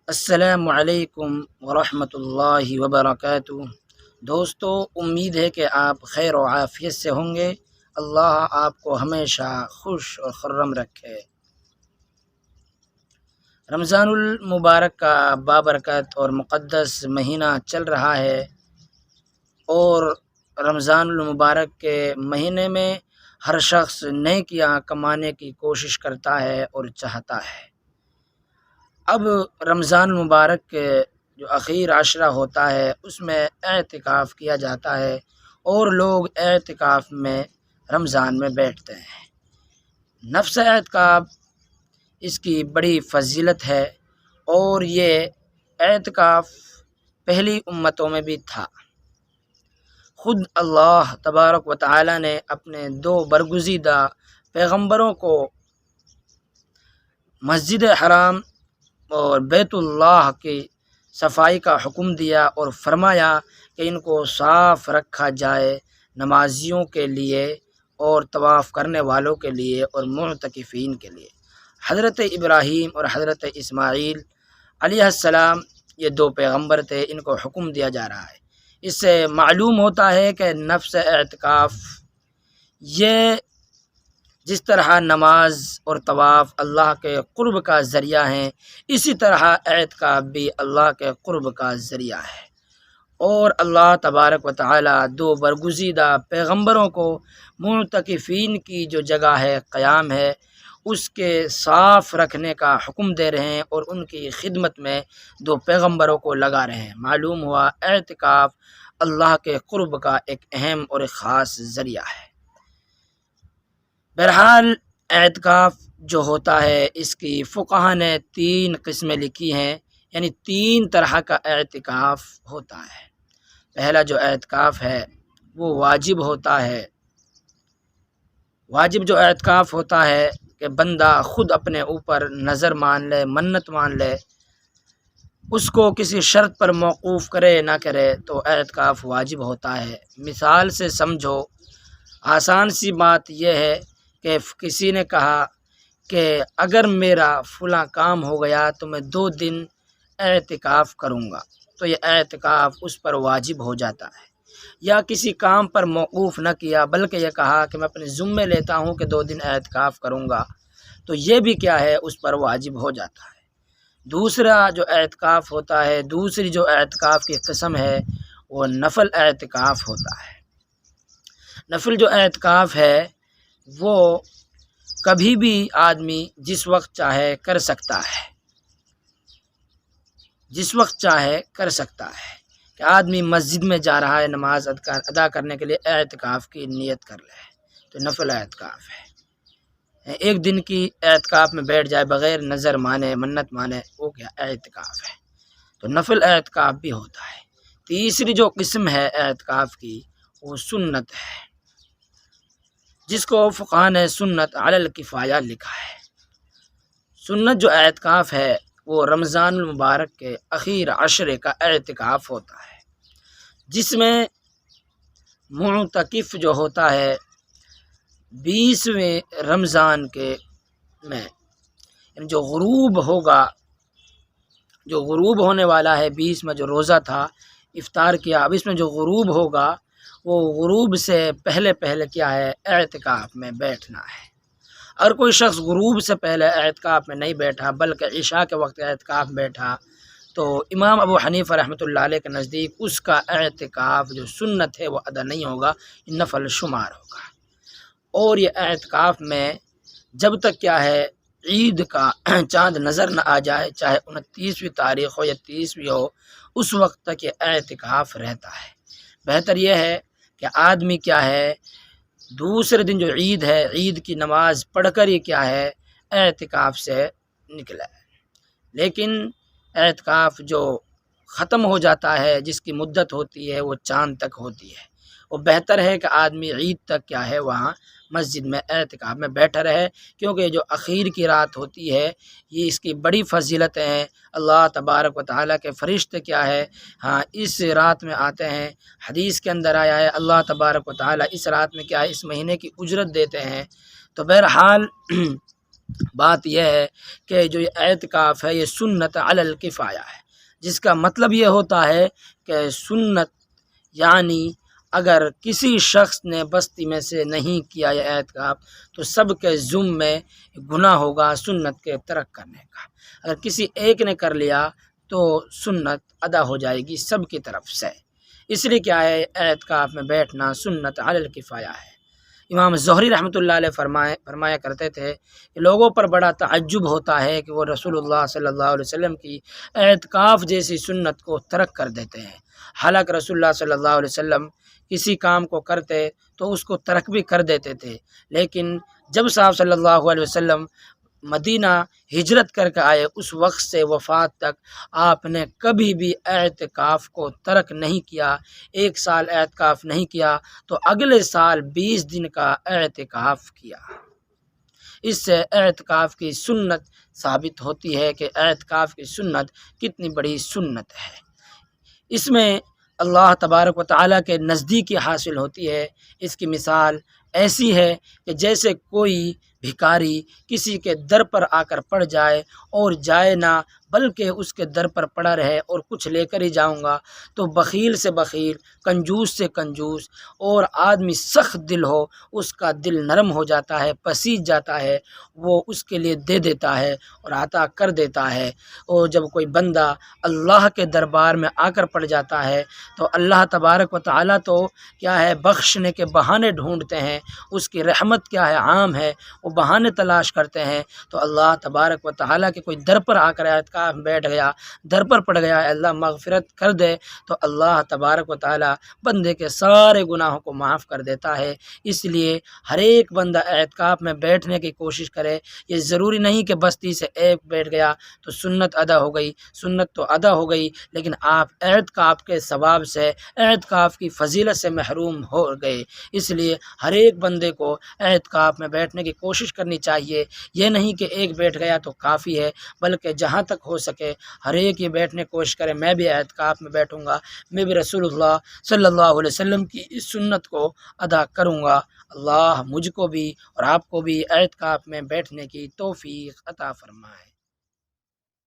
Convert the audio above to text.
السلام علیکم ورحمۃ اللہ وبرکاتہ۔ دوستو، امید ہے کہ آپ خیر و عافیت سے ہوں گے۔ اللہ آپ کو ہمیشہ خوش اور خرم رکھے۔ رمضان المبارک کا بابرکت اور مقدس مہینہ چل رہا ہے، اور رمضان المبارک کے مہینے میں ہر شخص نیکیاں کمانے کی کوشش کرتا ہے اور چاہتا ہے۔ اب رمضان المبارک کے جو اخیر عشرہ ہوتا ہے اس میں اعتکاف کیا جاتا ہے، اور لوگ اعتکاف میں رمضان میں بیٹھتے ہیں۔ نفس اعتکاف اس کی بڑی فضیلت ہے، اور یہ اعتکاف پہلی امتوں میں بھی تھا۔ خود اللہ تبارک و تعالی نے اپنے دو برگزیدہ پیغمبروں کو مسجد حرام اور بیت اللہ کی صفائی کا حکم دیا، اور فرمایا کہ ان کو صاف رکھا جائے نمازیوں کے لیے اور طواف کرنے والوں کے لیے اور معتکفین کے لیے۔ حضرت ابراہیم اور حضرت اسماعیل علیہ السلام یہ دو پیغمبر تھے، ان کو حکم دیا جا رہا ہے۔ اس سے معلوم ہوتا ہے کہ نفس اعتکاف یہ جس طرح نماز اور طواف اللہ کے قرب کا ذریعہ ہیں، اسی طرح اعتکاف بھی اللہ کے قرب کا ذریعہ ہے۔ اور اللہ تبارک و تعالی دو برگزیدہ پیغمبروں کو معتکفین کی جو جگہ ہے، قیام ہے، اس کے صاف رکھنے کا حکم دے رہے ہیں، اور ان کی خدمت میں دو پیغمبروں کو لگا رہے ہیں۔ معلوم ہوا اعتکاف اللہ کے قرب کا ایک اہم اور ایک خاص ذریعہ ہے۔ بہرحال اعتکاف جو ہوتا ہے اس کی فقہا نے تین قسمیں لکھی ہیں، یعنی تین طرح کا اعتکاف ہوتا ہے۔ پہلا جو اعتکاف ہے وہ واجب ہوتا ہے۔ واجب جو اعتکاف ہوتا ہے کہ بندہ خود اپنے اوپر نظر مان لے، منت مان لے، اس کو کسی شرط پر موقوف کرے نہ کرے تو اعتکاف واجب ہوتا ہے۔ مثال سے سمجھو، آسان سی بات یہ ہے کہ کسی نے کہا کہ اگر میرا فلاں کام ہو گیا تو میں 2 دن اعتکاف کروں گا، تو یہ اعتکاف اس پر واجب ہو جاتا ہے۔ یا کسی کام پر موقوف نہ کیا بلکہ یہ کہا کہ میں اپنے ذمے لیتا ہوں کہ 2 دن اعتکاف کروں گا، تو یہ بھی کیا ہے، اس پر واجب ہو جاتا ہے۔ دوسرا جو اعتکاف ہوتا ہے، دوسری جو اعتکاف کی قسم ہے وہ نفل اعتکاف ہوتا ہے۔ نفل جو اعتکاف ہے وہ کبھی بھی آدمی جس وقت چاہے کر سکتا ہے، جس وقت چاہے کر سکتا ہے۔ کہ آدمی مسجد میں جا رہا ہے نماز ادا کرنے کے لیے، اعتکاف کی نیت کر لے تو نفل اعتکاف ہے۔ 1 دن کی اعتکاف میں بیٹھ جائے بغیر نظر مانے، منت مانے، وہ کیا اعتکاف ہے، تو نفل اعتکاف بھی ہوتا ہے۔ تیسری جو قسم ہے اعتکاف کی وہ سنت ہے، جس کو فقہا نے سنت علی الکفایہ لکھا ہے۔ سنت جو اعتکاف ہے وہ رمضان المبارک کے اخیر عشرے کا اعتکاف ہوتا ہے، جس میں معتکف جو ہوتا ہے 20ویں رمضان کے میں، یعنی جو غروب ہوگا، جو غروب ہونے والا ہے 20 میں جو روزہ تھا، افطار کیا، اب اس میں جو غروب ہوگا وہ غروب سے پہلے کیا ہے، اعتکاف میں بیٹھنا ہے۔ اگر کوئی شخص غروب سے پہلے اعتکاف میں نہیں بیٹھا بلکہ عشاء کے وقت اعتکاف بیٹھا، تو امام ابو حنیفہ رحمۃ اللہ علیہ کے نزدیک اس کا اعتکاف جو سنت ہے وہ ادا نہیں ہوگا، نفل شمار ہوگا۔ اور یہ اعتکاف میں جب تک کیا ہے، عید کا چاند نظر نہ آ جائے، چاہے 29ویں تاریخ ہو یا 30ویں ہو، اس وقت تک یہ اعتکاف رہتا ہے۔ بہتر یہ ہے کہ آدمی کیا ہے، دوسرے دن جو عید ہے، عید کی نماز پڑھ کر یہ کیا ہے، اعتکاف سے نکلا ہے۔ لیکن اعتکاف جو ختم ہو جاتا ہے، جس کی مدت ہوتی ہے وہ چاند تک ہوتی ہے، وہ بہتر ہے کہ آدمی عید تک کیا ہے وہاں مسجد میں اعتکاف میں بیٹھا رہے، کیونکہ جو اخیر کی رات ہوتی ہے یہ اس کی بڑی فضیلتیں ہیں۔ اللہ تبارک و تعالیٰ کے فرشتے کیا ہے، اس رات میں آتے ہیں۔ حدیث کے اندر آیا ہے اللہ تبارک و تعالیٰ اس رات میں کیا ہے، اس مہینے کی اجرت دیتے ہیں۔ تو بہرحال بات یہ ہے کہ جو یہ اعتکاف ہے یہ سنت علی الکفایہ ہے، جس کا مطلب یہ ہوتا ہے کہ سنت یعنی اگر کسی شخص نے بستی میں سے نہیں کیا یہ اعتکاف تو سب کے ذم میں گناہ ہوگا سنت کے ترک کرنے کا۔ اگر کسی ایک نے کر لیا تو سنت ادا ہو جائے گی سب کی طرف سے، اس لیے کیا ہے اعتکاف میں بیٹھنا سنت علی الکفایہ ہے۔ امام زہری رحمۃ اللہ علیہ فرمایا کرتے تھے کہ لوگوں پر بڑا تعجب ہوتا ہے کہ وہ رسول اللہ صلی اللہ علیہ وسلم کی اعتکاف جیسی سنت کو ترک کر دیتے ہیں، حالانکہ رسول اللہ صلی اللہ علیہ وسلم کسی کام کو کرتے تو اس کو ترک بھی کر دیتے تھے، لیکن جب صاحب صلی اللہ علیہ وسلم مدینہ ہجرت کر کے آئے اس وقت سے وفات تک آپ نے کبھی بھی اعتکاف کو ترک نہیں کیا۔ 1 سال اعتکاف نہیں کیا تو اگلے سال 20 دن کا اعتکاف کیا۔ اس سے اعتکاف کی سنت ثابت ہوتی ہے کہ اعتکاف کی سنت کتنی بڑی سنت ہے۔ اس میں اللہ تبارک و تعالیٰ کے نزدیکی حاصل ہوتی ہے۔ اس کی مثال ایسی ہے کہ جیسے کوئی بھکاری کسی کے در پر آ کر پڑ جائے اور جائے نہ بلکہ اس کے در پر پڑا رہے اور کچھ لے کر ہی جاؤں گا، تو بخیل سے بخیل، کنجوس سے کنجوس اور آدمی سخت دل ہو اس کا دل نرم ہو جاتا ہے، پسیج جاتا ہے، وہ اس کے لیے دے دیتا ہے اور عطا کر دیتا ہے۔ اور جب کوئی بندہ اللہ کے دربار میں آ کر پڑ جاتا ہے تو اللہ تبارک و تعالیٰ تو کیا ہے بخشنے کے بہانے ڈھونڈتے ہیں، اس کی رحمت کیا ہے عام ہے، وہ بہانے تلاش کرتے ہیں، تو اللہ تبارک و تعالیٰ کے کوئی در پر آ کر اعتکاف بیٹھ گیا، در پر پڑ گیا، اللہ مغفرت کر دے تو اللہ تبارک و تعالیٰ بندے کے سارے گناہوں کو معاف کر دیتا ہے۔ اس لیے ہر ایک بندہ اعتکاف میں بیٹھنے کی کوشش کرے۔ یہ ضروری نہیں کہ بستی سے ایک بیٹھ گیا تو سنت ادا ہو گئی، سنت تو ادا ہو گئی لیکن آپ اعتکاف کے ثواب سے، اعتکاف کی فضیلت سے محروم ہو گئے۔ اس لیے ہر ایک بندے کو اعتکاف میں بیٹھنے کی کوشش کرنی چاہیے۔ یہ نہیں کہ ایک بیٹھ گیا تو کافی ہے، بلکہ جہاں تک ہو سکے ہر ایک یہ بیٹھنے کی کوشش کرے میں بھی اعتکاف میں بیٹھوں گا، میں بھی رسول اللہ صلی اللہ علیہ وسلم کی اس سنت کو ادا کروں گا۔ اللہ مجھ کو بھی اور آپ کو بھی اعتکاف میں بیٹھنے کی توفیق عطا فرمائے۔